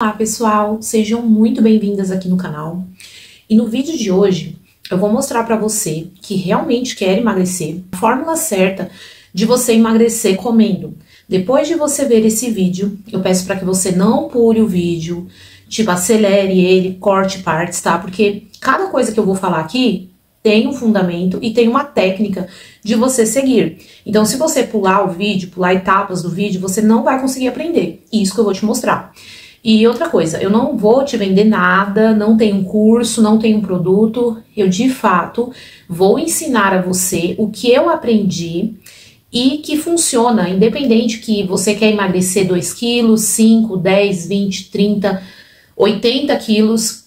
Olá pessoal, sejam muito bem-vindas aqui no canal. E no vídeo de hoje eu vou mostrar para você que realmente quer emagrecer a fórmula certa de você emagrecer comendo. Depois de você ver esse vídeo, eu peço para que você não pule o vídeo, tipo acelere ele, corte partes, tá? Porque cada coisa que eu vou falar aqui tem um fundamento e tem uma técnica de você seguir. Então se você pular o vídeo, pular etapas do vídeo, você não vai conseguir aprender. Isso que eu vou te mostrar. E outra coisa, eu não vou te vender nada, não tenho um curso, não tenho um produto, eu de fato vou ensinar a você o que eu aprendi e que funciona, independente que você quer emagrecer 2 quilos, 5, 10, 20, 30, 80 quilos,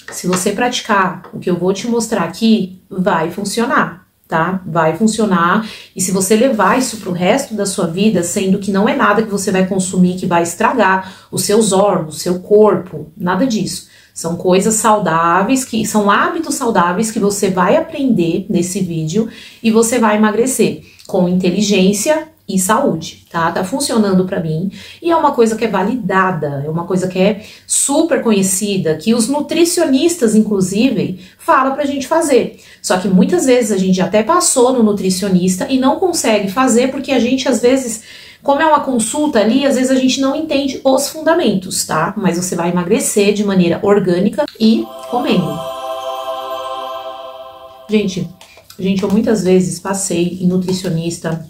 se você praticar o que eu vou te mostrar aqui, vai funcionar. Tá? Vai funcionar, e se você levar isso pro resto da sua vida, sendo que não é nada que você vai consumir que vai estragar os seus órgãos, o seu corpo, nada disso. São coisas saudáveis, que são hábitos saudáveis que você vai aprender nesse vídeo e você vai emagrecer com inteligência e saúde, tá? Tá funcionando pra mim e é uma coisa que é validada, é uma coisa que é super conhecida, que os nutricionistas, inclusive, falam pra gente fazer. Só que muitas vezes a gente até passou no nutricionista e não consegue fazer porque a gente, às vezes, como é uma consulta ali, às vezes a gente não entende os fundamentos, tá? Mas você vai emagrecer de maneira orgânica e comendo. Gente, eu muitas vezes passei em nutricionista.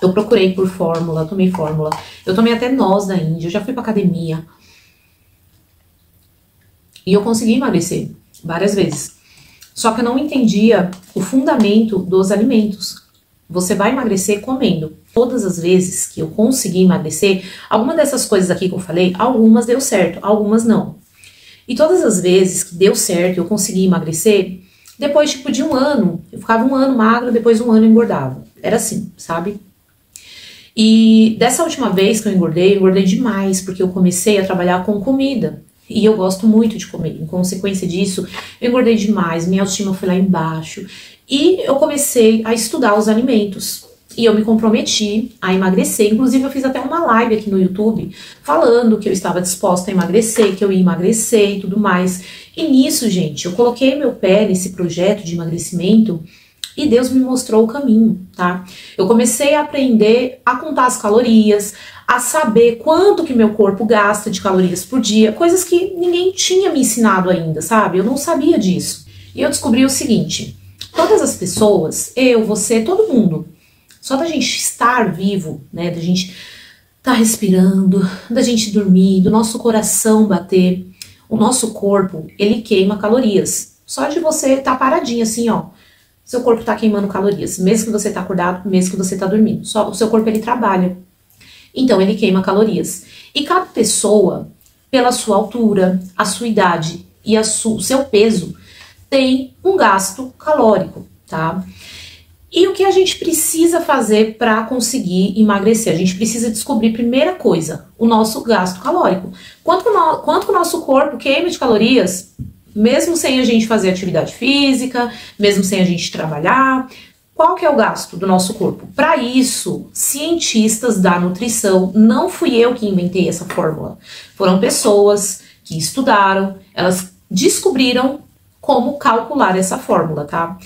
Eu procurei por fórmula, tomei fórmula. Eu tomei até noz da Índia, eu já fui pra academia. E eu consegui emagrecer várias vezes. Só que eu não entendia o fundamento dos alimentos. Você vai emagrecer comendo. Todas as vezes que eu consegui emagrecer, alguma dessas coisas aqui que eu falei, algumas deu certo, algumas não. E todas as vezes que deu certo, eu consegui emagrecer, depois tipo de um ano, eu ficava um ano magra, depois um ano eu engordava. Era assim, sabe? E dessa última vez que eu engordei demais, porque eu comecei a trabalhar com comida. E eu gosto muito de comer. Em consequência disso, eu engordei demais, minha autoestima foi lá embaixo. E eu comecei a estudar os alimentos. E eu me comprometi a emagrecer. Inclusive, eu fiz até uma live aqui no YouTube, falando que eu estava disposta a emagrecer, que eu ia emagrecer e tudo mais. E nisso, gente, eu coloquei meu pé nesse projeto de emagrecimento. E Deus me mostrou o caminho, tá? Eu comecei a aprender a contar as calorias, a saber quanto que meu corpo gasta de calorias por dia, coisas que ninguém tinha me ensinado ainda, sabe? Eu não sabia disso. E eu descobri o seguinte, todas as pessoas, eu, você, todo mundo, só da gente estar vivo, né, da gente estar respirando, da gente dormir, do nosso coração bater, o nosso corpo, ele queima calorias. Só de você estar paradinho assim, ó. Seu corpo tá queimando calorias, mesmo que você tá acordado, mesmo que você tá dormindo. Só o seu corpo, ele trabalha. Então, ele queima calorias. E cada pessoa, pela sua altura, a sua idade e o seu peso, tem um gasto calórico, tá? E o que a gente precisa fazer para conseguir emagrecer? A gente precisa descobrir, primeira coisa, o nosso gasto calórico. Quanto que o nosso corpo queima de calorias, mesmo sem a gente fazer atividade física, mesmo sem a gente trabalhar? Qual que é o gasto do nosso corpo? Para isso, cientistas da nutrição, não fui eu que inventei essa fórmula, foram pessoas que estudaram, elas descobriram como calcular essa fórmula, tá?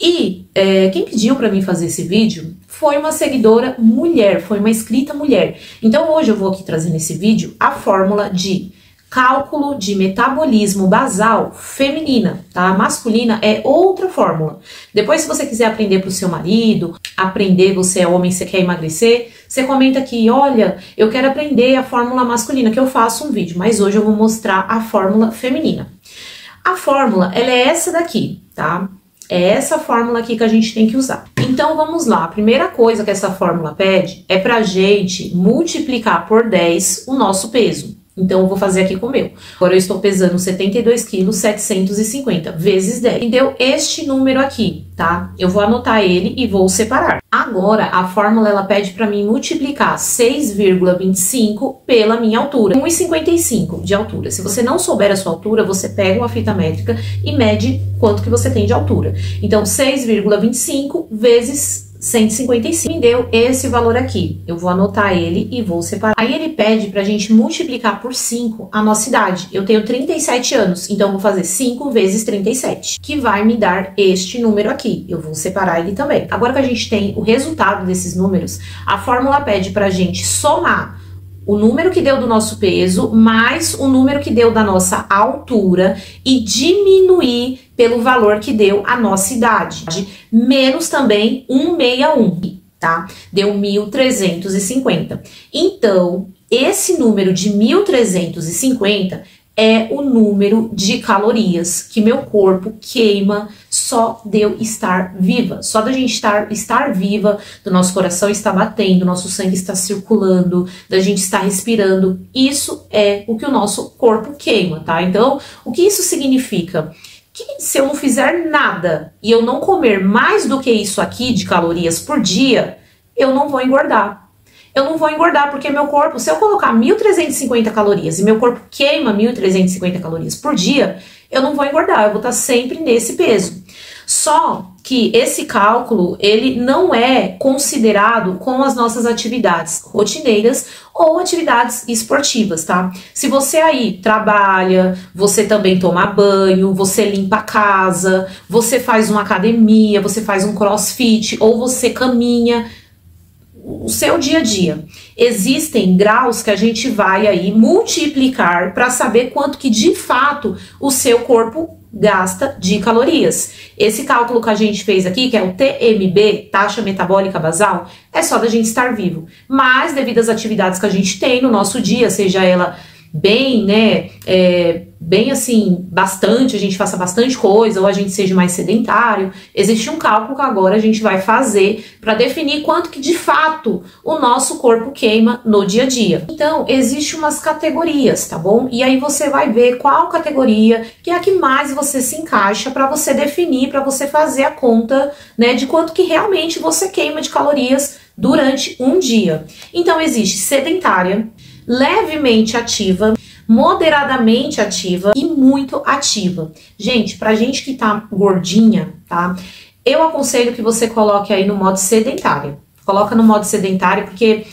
E quem pediu para mim fazer esse vídeo foi uma seguidora mulher, foi uma inscrita mulher. Então hoje eu vou aqui trazer nesse vídeo a fórmula de cálculo de metabolismo basal feminina, tá? Masculina é outra fórmula. Depois, se você quiser aprender pro seu marido, aprender, você é homem, você quer emagrecer, você comenta aqui, olha, eu quero aprender a fórmula masculina, que eu faço um vídeo, mas hoje eu vou mostrar a fórmula feminina. A fórmula, ela é essa daqui, tá? É essa fórmula aqui que a gente tem que usar. Então, vamos lá. A primeira coisa que essa fórmula pede é pra gente multiplicar por 10 o nosso peso. Então, eu vou fazer aqui com o meu. Agora, eu estou pesando 72 quilos, 750 vezes 10. Deu este número aqui, tá? Eu vou anotar ele e vou separar. Agora, a fórmula, ela pede para mim multiplicar 6,25 pela minha altura. 1,55 de altura. Se você não souber a sua altura, você pega uma fita métrica e mede quanto que você tem de altura. Então, 6,25 vezes 155. Me deu esse valor aqui. Eu vou anotar ele e vou separar. Aí ele pede pra gente multiplicar por 5 a nossa idade. Eu tenho 37 anos, então eu vou fazer 5 vezes 37, que vai me dar este número aqui. Eu vou separar ele também. Agora que a gente tem o resultado desses números, a fórmula pede pra gente somar o número que deu do nosso peso mais o número que deu da nossa altura e diminuir pelo valor que deu a nossa idade, menos também 161, tá? Deu 1.350. Então, esse número de 1.350 é o número de calorias que meu corpo queima só de eu estar viva. Só da gente estar viva, do nosso coração estar batendo, nosso sangue está circulando, da gente estar respirando. Isso é o que o nosso corpo queima, tá? Então, o que isso significa? Que se eu não fizer nada e eu não comer mais do que isso aqui de calorias por dia, eu não vou engordar. Eu não vou engordar porque meu corpo, se eu colocar 1.350 calorias e meu corpo queima 1.350 calorias por dia, eu não vou engordar, eu vou estar sempre nesse peso. Só que esse cálculo, ele não é considerado com as nossas atividades rotineiras ou atividades esportivas, tá? Se você aí trabalha, você também toma banho, você limpa a casa, você faz uma academia, você faz um crossfit ou você caminha, o seu dia a dia. Existem graus que a gente vai aí multiplicar para saber quanto que de fato o seu corpo gasta de calorias. Esse cálculo que a gente fez aqui, que é o TMB, taxa metabólica basal, é só da gente estar vivo. Mas devido às atividades que a gente tem no nosso dia, seja ela bem, né, bem assim, bastante, a gente faça bastante coisa, ou a gente seja mais sedentário, existe um cálculo que agora a gente vai fazer para definir quanto que de fato o nosso corpo queima no dia a dia. Então, existe umas categorias, tá bom? E aí você vai ver qual categoria que é a que mais você se encaixa para você definir, para você fazer a conta, né, de quanto que realmente você queima de calorias durante um dia. Então, existe sedentária, levemente ativa, moderadamente ativa e muito ativa. Gente, pra gente que tá gordinha, tá? Eu aconselho que você coloque aí no modo sedentário. Coloca no modo sedentário porque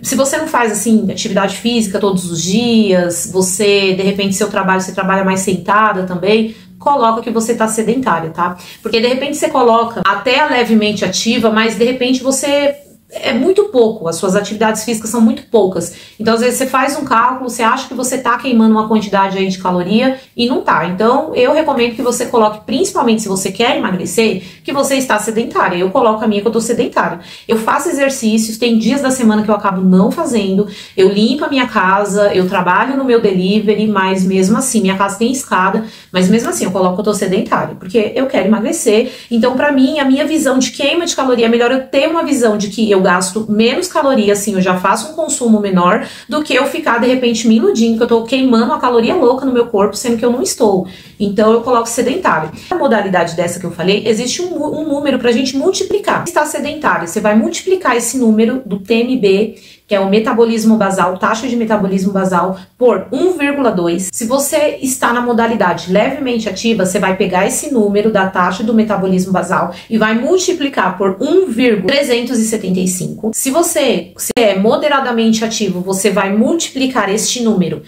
se você não faz assim atividade física todos os dias, você, de repente, seu trabalho, você trabalha mais sentada também, coloca que você tá sedentária, tá? Porque de repente você coloca até levemente ativa, mas de repente você é muito pouco, as suas atividades físicas são muito poucas. Então, às vezes, você faz um cálculo, você acha que você tá queimando uma quantidade aí de caloria e não tá. Então, eu recomendo que você coloque, principalmente se você quer emagrecer, que você está sedentária. Eu coloco a minha que eu tô sedentária. Eu faço exercícios, tem dias da semana que eu acabo não fazendo, eu limpo a minha casa, eu trabalho no meu delivery, mas mesmo assim, minha casa tem escada, mas mesmo assim eu coloco que eu tô sedentária, porque eu quero emagrecer. Então, pra mim, a minha visão de queima de caloria, é melhor eu ter uma visão de que eu gasto menos calorias, assim, eu já faço um consumo menor do que eu ficar, de repente, me iludindo que eu tô queimando uma caloria louca no meu corpo, sendo que eu não estou. Então, eu coloco sedentário. A modalidade dessa que eu falei, existe um número pra gente multiplicar. Se está sedentário, você vai multiplicar esse número do TMB, que é o metabolismo basal, taxa de metabolismo basal, por 1,2. Se você está na modalidade levemente ativa, você vai pegar esse número da taxa do metabolismo basal e vai multiplicar por 1,375. Se você é moderadamente ativo, você vai multiplicar este número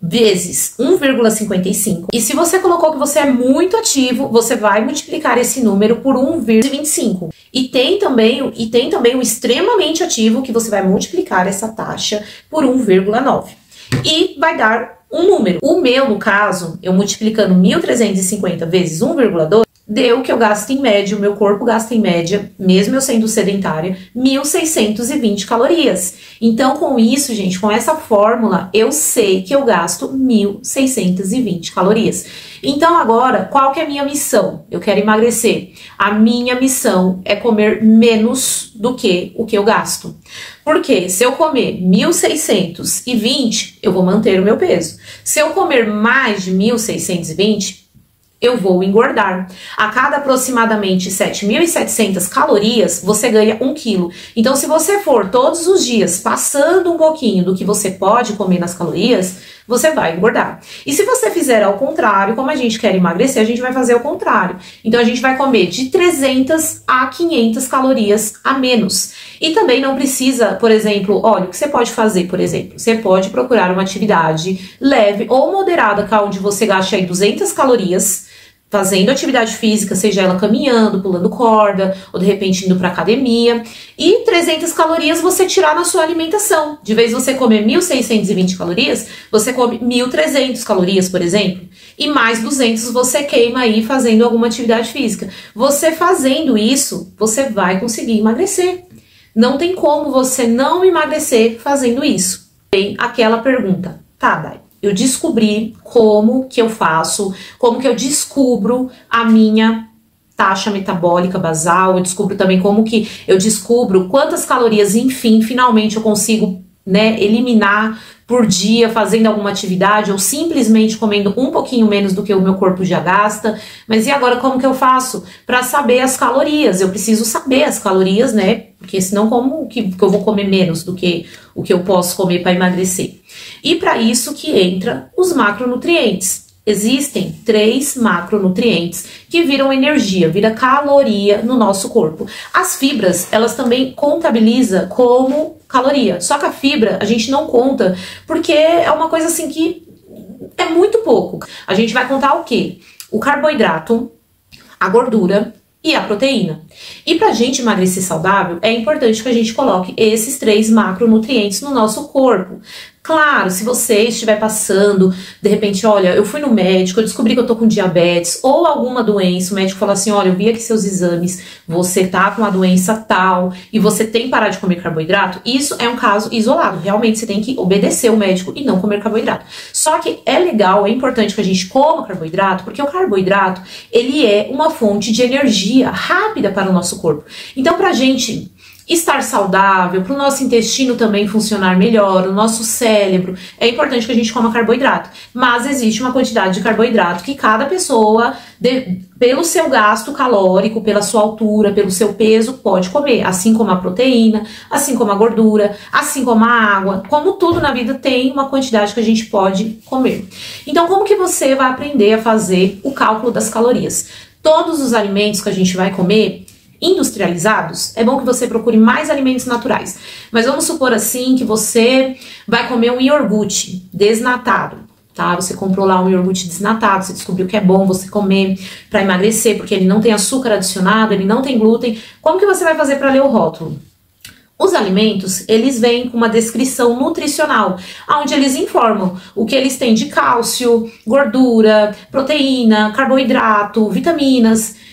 vezes 1,55. E se você colocou que você é muito ativo, você vai multiplicar esse número por 1,25. E tem também o extremamente ativo, que você vai multiplicar essa taxa por 1,9. E vai dar um número. O meu, no caso, eu multiplicando 1.350 vezes 1,2, deu que eu gasto em média, o meu corpo gasta em média, mesmo eu sendo sedentária, 1.620 calorias. Então, com isso, gente, com essa fórmula, eu sei que eu gasto 1.620 calorias. Então, agora, qual que é a minha missão? Eu quero emagrecer. A minha missão é comer menos do que o que eu gasto. Porque se eu comer 1.620, eu vou manter o meu peso. Se eu comer mais de 1.620, eu vou engordar. A cada aproximadamente 7.700 calorias, você ganha 1 quilo. Então, se você for todos os dias passando um pouquinho do que você pode comer nas calorias, você vai engordar. E se você fizer ao contrário, como a gente quer emagrecer, a gente vai fazer ao contrário. Então a gente vai comer de 300 a 500 calorias a menos. E também não precisa, por exemplo, olha, o que você pode fazer, por exemplo, você pode procurar uma atividade leve ou moderada, onde você gaste aí 200 calorias, fazendo atividade física, seja ela caminhando, pulando corda, ou de repente indo para academia, e 300 calorias você tirar na sua alimentação. De vez você comer 1.620 calorias, você come 1.300 calorias, por exemplo, e mais 200 você queima aí fazendo alguma atividade física. Você fazendo isso, você vai conseguir emagrecer. Não tem como você não emagrecer fazendo isso. Tem aquela pergunta, tá, Dai? Eu descobri como que eu faço, como que eu descubro a minha taxa metabólica basal, eu descubro também como que eu descubro quantas calorias, enfim, finalmente eu consigo, né, eliminar por dia fazendo alguma atividade ou simplesmente comendo um pouquinho menos do que o meu corpo já gasta. Mas e agora como que eu faço para saber as calorias? Eu preciso saber as calorias, né? Porque senão como que eu vou comer menos do que o que eu posso comer para emagrecer? E para isso que entra os macronutrientes. Existem 3 macronutrientes que viram energia, vira caloria no nosso corpo. As fibras, elas também contabilizam como caloria. Só que a fibra a gente não conta porque é uma coisa assim que é muito pouco. A gente vai contar o quê? O carboidrato, a gordura e a proteína. E pra gente emagrecer saudável, é importante que a gente coloque esses 3 macronutrientes no nosso corpo. Claro, se você estiver passando, de repente, olha, eu fui no médico, eu descobri que eu tô com diabetes ou alguma doença, o médico falou assim, olha, eu vi aqui seus exames, você tá com uma doença tal e você tem que parar de comer carboidrato, isso é um caso isolado, realmente você tem que obedecer o médico e não comer carboidrato. Só que é legal, é importante que a gente coma carboidrato, porque o carboidrato, ele é uma fonte de energia rápida para o nosso corpo. Então, pra gente estar saudável, para o nosso intestino também funcionar melhor, o nosso cérebro, é importante que a gente coma carboidrato. Mas existe uma quantidade de carboidrato que cada pessoa, pelo seu gasto calórico, pela sua altura, pelo seu peso, pode comer. Assim como a proteína, assim como a gordura, assim como a água. Como tudo na vida tem uma quantidade que a gente pode comer. Então, como que você vai aprender a fazer o cálculo das calorias? Todos os alimentos que a gente vai comer industrializados, é bom que você procure mais alimentos naturais. Mas vamos supor assim que você vai comer um iogurte desnatado, tá? Você comprou lá um iogurte desnatado, você descobriu que é bom você comer para emagrecer, porque ele não tem açúcar adicionado, ele não tem glúten. Como que você vai fazer para ler o rótulo? Os alimentos, eles vêm com uma descrição nutricional, onde eles informam o que eles têm de cálcio, gordura, proteína, carboidrato, vitaminas.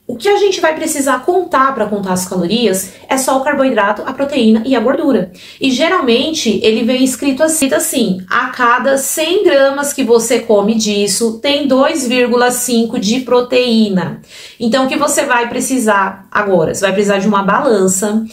O que a gente vai precisar contar para contar as calorias é só o carboidrato, a proteína e a gordura. E geralmente ele vem escrito assim, a cada 100 gramas que você come disso, tem 2,5 de proteína. Então o que você vai precisar agora? Você vai precisar de uma balança.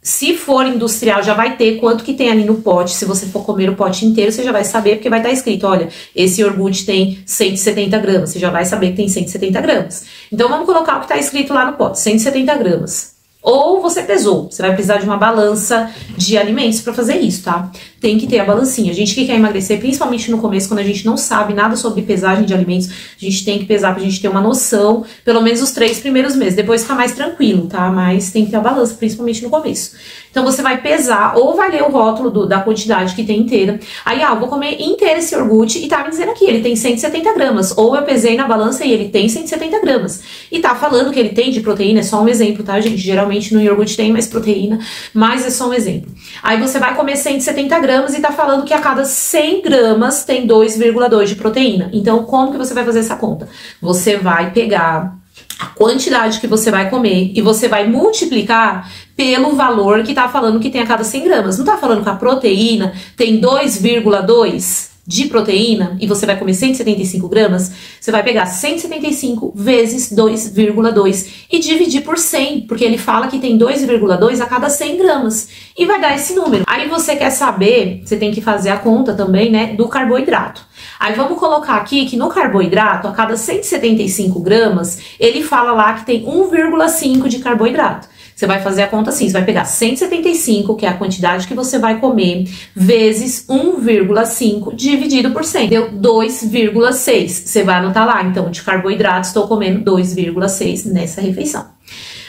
Se for industrial, já vai ter quanto que tem ali no pote. Se você for comer o pote inteiro, você já vai saber, porque vai estar escrito, olha, esse iogurte tem 170 gramas. Você já vai saber que tem 170 gramas. Então, vamos colocar o que está escrito lá no pote, 170 gramas. Ou você pesou, você vai precisar de uma balança de alimentos para fazer isso, tá? Tem que ter a balancinha. A gente que quer emagrecer, principalmente no começo, quando a gente não sabe nada sobre pesagem de alimentos, a gente tem que pesar pra gente ter uma noção, pelo menos os 3 primeiros meses. Depois fica mais tranquilo, tá? Mas tem que ter a balança, principalmente no começo. Então você vai pesar, ou vai ler o rótulo da quantidade que tem inteira. Aí, eu vou comer inteiro esse iogurte e tá me dizendo aqui, ele tem 170 gramas. Ou eu pesei na balança e ele tem 170 gramas. E tá falando que ele tem de proteína, é só um exemplo, tá, gente? Geralmente no iogurte tem mais proteína, mas é só um exemplo. Aí você vai comer 170 gramas e tá falando que a cada 100 gramas tem 2,2 de proteína. Então, como que você vai fazer essa conta? Você vai pegar a quantidade que você vai comer e você vai multiplicar pelo valor que tá falando que tem a cada 100 gramas. Não tá falando que a proteína tem 2,2 de proteína e você vai comer 175 gramas? Você vai pegar 175 vezes 2,2 e dividir por 100, porque ele fala que tem 2,2 a cada 100 gramas. E vai dar esse número. Aí você quer saber, você tem que fazer a conta também, né, do carboidrato. Aí vamos colocar aqui que no carboidrato, a cada 175 gramas, ele fala lá que tem 1,5 de carboidrato. Você vai fazer a conta assim, você vai pegar 175, que é a quantidade que você vai comer, vezes 1,5 dividido por 100. Deu 2,6. Você vai anotar lá, então, de carboidrato, estou comendo 2,6 nessa refeição.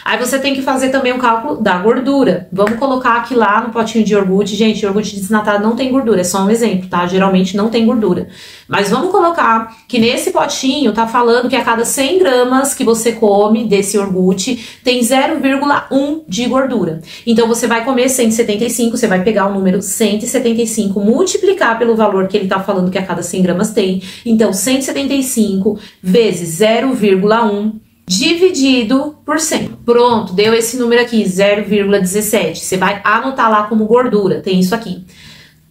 Aí você tem que fazer também o cálculo da gordura. Vamos colocar aqui lá no potinho de iogurte. Gente, iogurte desnatado não tem gordura, é só um exemplo, tá? Geralmente não tem gordura. Mas vamos colocar que nesse potinho tá falando que a cada 100 gramas que você come desse iogurte tem 0,1 de gordura. Então você vai comer 175, você vai pegar o número 175, multiplicar pelo valor que ele tá falando que a cada 100 gramas tem. Então 175 vezes 0,1 dividido por 100. Pronto, deu esse número aqui, 0,17. Você vai anotar lá como gordura, tem isso aqui.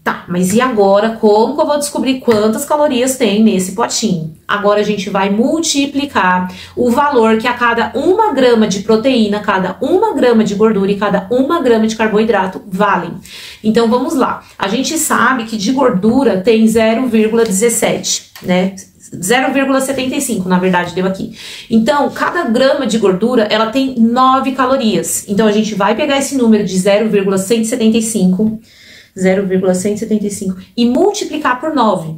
Tá, mas e agora, como que eu vou descobrir quantas calorias tem nesse potinho? Agora a gente vai multiplicar o valor que a cada 1 grama de proteína, cada 1 grama de gordura e cada 1 grama de carboidrato valem. Então vamos lá, a gente sabe que de gordura tem 0,17, né? 0,75, na verdade, deu aqui. Então, cada grama de gordura, ela tem 9 calorias. Então, a gente vai pegar esse número de 0,175 e multiplicar por 9,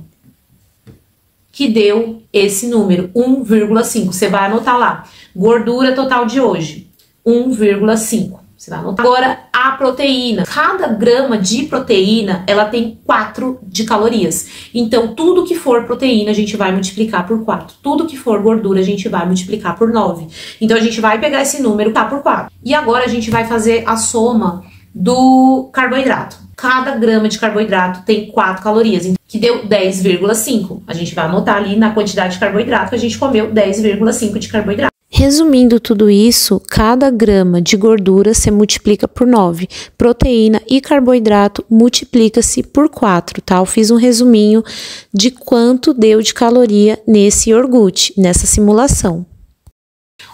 que deu esse número, 1,5. Você vai anotar lá, gordura total de hoje, 1,5. Você vai anotar. Agora, a proteína. Cada grama de proteína, ela tem 4 de calorias. Então, tudo que for proteína, a gente vai multiplicar por 4. Tudo que for gordura, a gente vai multiplicar por 9. Então, a gente vai pegar esse número, tá, por 4. E agora, a gente vai fazer a soma do carboidrato. Cada grama de carboidrato tem 4 calorias, que deu 10,5. A gente vai anotar ali na quantidade de carboidrato que a gente comeu 10,5 de carboidrato. Resumindo tudo isso, cada grama de gordura se multiplica por 9, proteína e carboidrato multiplica-se por 4, tá? Eu fiz um resuminho de quanto deu de caloria nesse iogurte, nessa simulação.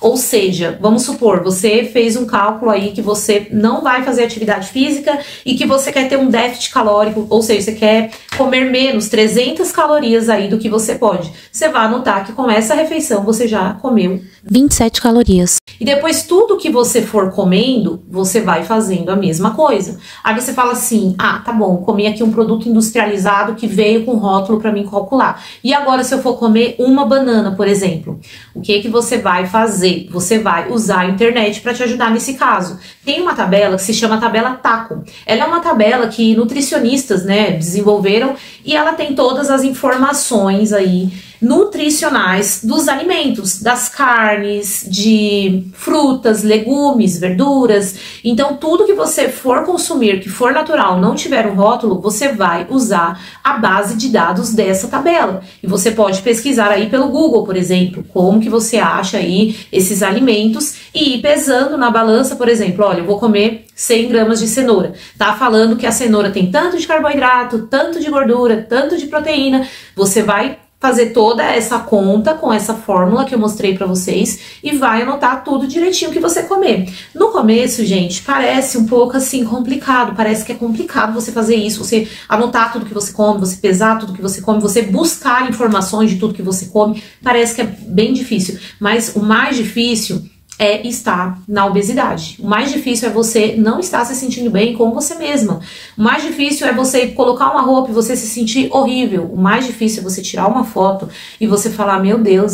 Ou seja, vamos supor, você fez um cálculo aí que você não vai fazer atividade física e que você quer ter um déficit calórico, ou seja, você quer comer menos 300 calorias aí do que você pode. Você vai anotar que com essa refeição você já comeu 27 calorias. E depois tudo que você for comendo, você vai fazendo a mesma coisa. Aí você fala assim, ah, tá bom, comi aqui um produto industrializado que veio com rótulo para mim calcular. E agora se eu for comer uma banana, por exemplo, o que que você vai fazer? Você vai usar a internet para te ajudar nesse caso. Tem uma tabela que se chama tabela TACO. Ela é uma tabela que nutricionistas, né, desenvolveram e ela tem todas as informações aí nutricionais dos alimentos, das carnes, de frutas, legumes, verduras. Então, tudo que você for consumir, que for natural, não tiver um rótulo, você vai usar a base de dados dessa tabela. E você pode pesquisar aí pelo Google, por exemplo, como que você acha aí esses alimentos e ir pesando na balança, por exemplo, olha, eu vou comer 100 gramas de cenoura. Tá falando que a cenoura tem tanto de carboidrato, tanto de gordura, tanto de proteína. Você vai fazer toda essa conta com essa fórmula que eu mostrei pra vocês e vai anotar tudo direitinho que você comer. No começo, gente, parece um pouco assim complicado, parece que é complicado você fazer isso, você anotar tudo que você come, você pesar tudo que você come, você buscar informações de tudo que você come, parece que é bem difícil, mas o mais difícil é estar na obesidade. O mais difícil é você não estar se sentindo bem com você mesma. O mais difícil é você colocar uma roupa e você se sentir horrível. O mais difícil é você tirar uma foto e você falar, meu Deus,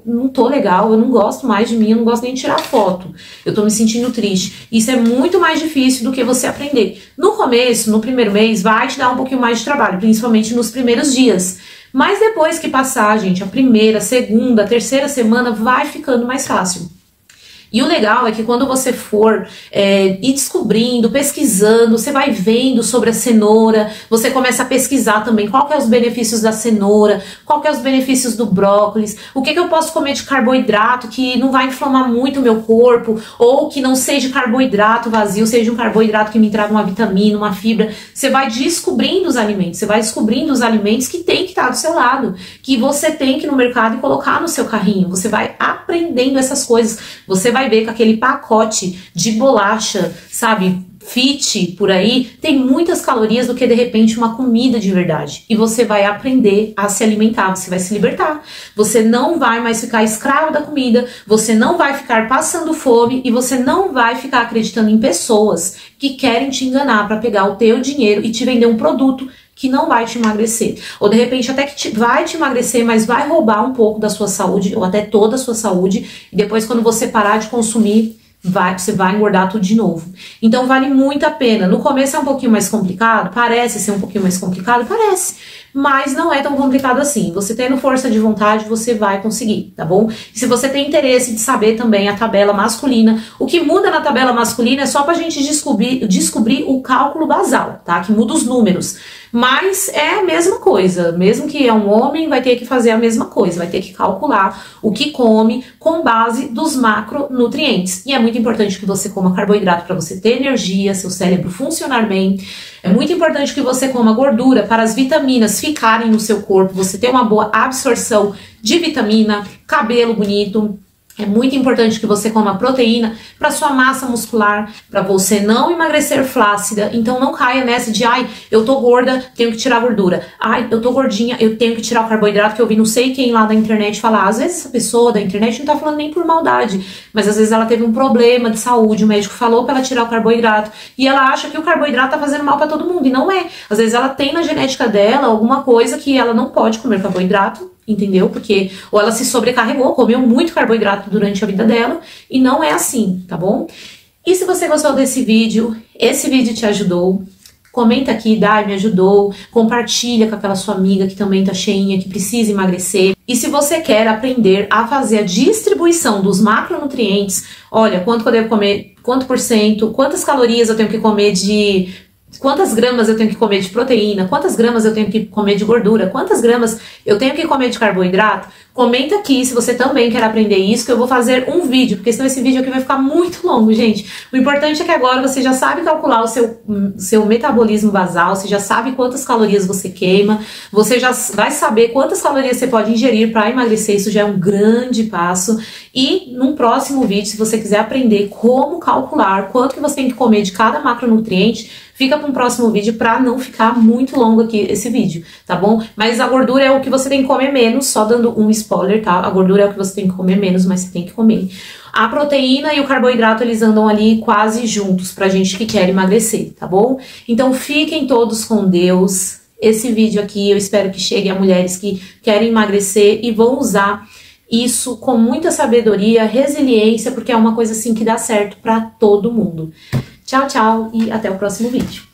não tô legal, eu não gosto mais de mim, eu não gosto nem de tirar foto. Eu tô me sentindo triste. Isso é muito mais difícil do que você aprender. No começo, no primeiro mês, vai te dar um pouquinho mais de trabalho, principalmente nos primeiros dias. Mas depois que passar, gente, a primeira, segunda, terceira semana, vai ficando mais fácil. E o legal é que quando você for ir descobrindo, pesquisando, você vai vendo sobre a cenoura, você começa a pesquisar também qual que é os benefícios da cenoura, qual que é os benefícios do brócolis, o que eu posso comer de carboidrato que não vai inflamar muito o meu corpo, ou que não seja carboidrato vazio, seja um carboidrato que me traga uma vitamina, uma fibra. Você vai descobrindo os alimentos, você vai descobrindo os alimentos que tem que estar do seu lado, que você tem que ir no mercado e colocar no seu carrinho. Você vai aprendendo essas coisas, você vai ver que aquele pacote de bolacha, sabe, fit por aí tem muitas calorias do que de repente uma comida de verdade. E você vai aprender a se alimentar, você vai se libertar. Você não vai mais ficar escravo da comida, você não vai ficar passando fome e você não vai ficar acreditando em pessoas que querem te enganar para pegar o teu dinheiro e te vender um produto que não vai te emagrecer. Ou de repente até que vai te emagrecer, mas vai roubar um pouco da sua saúde ou até toda a sua saúde. E depois quando você parar de consumir, você vai engordar tudo de novo. Então vale muito a pena. No começo é um pouquinho mais complicado, parece ser um pouquinho mais complicado, parece, mas não é tão complicado assim. Você tendo força de vontade, você vai conseguir, tá bom? E se você tem interesse de saber também a tabela masculina, o que muda na tabela masculina é só pra gente descobrir o cálculo basal, tá? Que muda os números. Mas é a mesma coisa, mesmo que é um homem, vai ter que fazer a mesma coisa, vai ter que calcular o que come com base dos macronutrientes. E é muito importante que você coma carboidrato para você ter energia, seu cérebro funcionar bem. É muito importante que você coma gordura para as vitaminas ficarem no seu corpo, você ter uma boa absorção de vitamina, cabelo bonito. É muito importante que você coma proteína para sua massa muscular, para você não emagrecer flácida. Então não caia nessa de, ai, eu tô gorda, tenho que tirar a gordura. Ai, eu tô gordinha, eu tenho que tirar o carboidrato, que eu vi não sei quem lá da internet falar. Às vezes essa pessoa da internet não tá falando nem por maldade, mas às vezes ela teve um problema de saúde, o médico falou para ela tirar o carboidrato e ela acha que o carboidrato tá fazendo mal para todo mundo, e não é. Às vezes ela tem na genética dela alguma coisa que ela não pode comer carboidrato, entendeu? Porque ou ela se sobrecarregou, comeu muito carboidrato durante a vida dela, e não é assim, tá bom? E se você gostou desse vídeo, esse vídeo te ajudou, comenta aqui, me ajudou, compartilha com aquela sua amiga que também tá cheinha, que precisa emagrecer. E se você quer aprender a fazer a distribuição dos macronutrientes, olha, quanto que eu devo comer, quanto por cento, quantas calorias eu tenho que comer quantas gramas eu tenho que comer de proteína, quantas gramas eu tenho que comer de gordura, quantas gramas eu tenho que comer de carboidrato, comenta aqui se você também quer aprender isso, que eu vou fazer um vídeo, porque senão esse vídeo aqui vai ficar muito longo, gente. O importante é que agora você já sabe calcular o seu metabolismo basal, você já sabe quantas calorias você queima, você já vai saber quantas calorias você pode ingerir para emagrecer, isso já é um grande passo. E num próximo vídeo, se você quiser aprender como calcular quanto que você tem que comer de cada macronutriente, fica para um próximo vídeo para não ficar muito longo aqui esse vídeo, tá bom? Mas a gordura é o que você tem que comer menos, só dando um spoiler, tá? A gordura é o que você tem que comer menos, mas você tem que comer. A proteína e o carboidrato, eles andam ali quase juntos pra gente que quer emagrecer, tá bom? Então fiquem todos com Deus. Esse vídeo aqui eu espero que chegue a mulheres que querem emagrecer e vão usar isso com muita sabedoria, resiliência, porque é uma coisa assim que dá certo pra todo mundo. Tchau, tchau e até o próximo vídeo.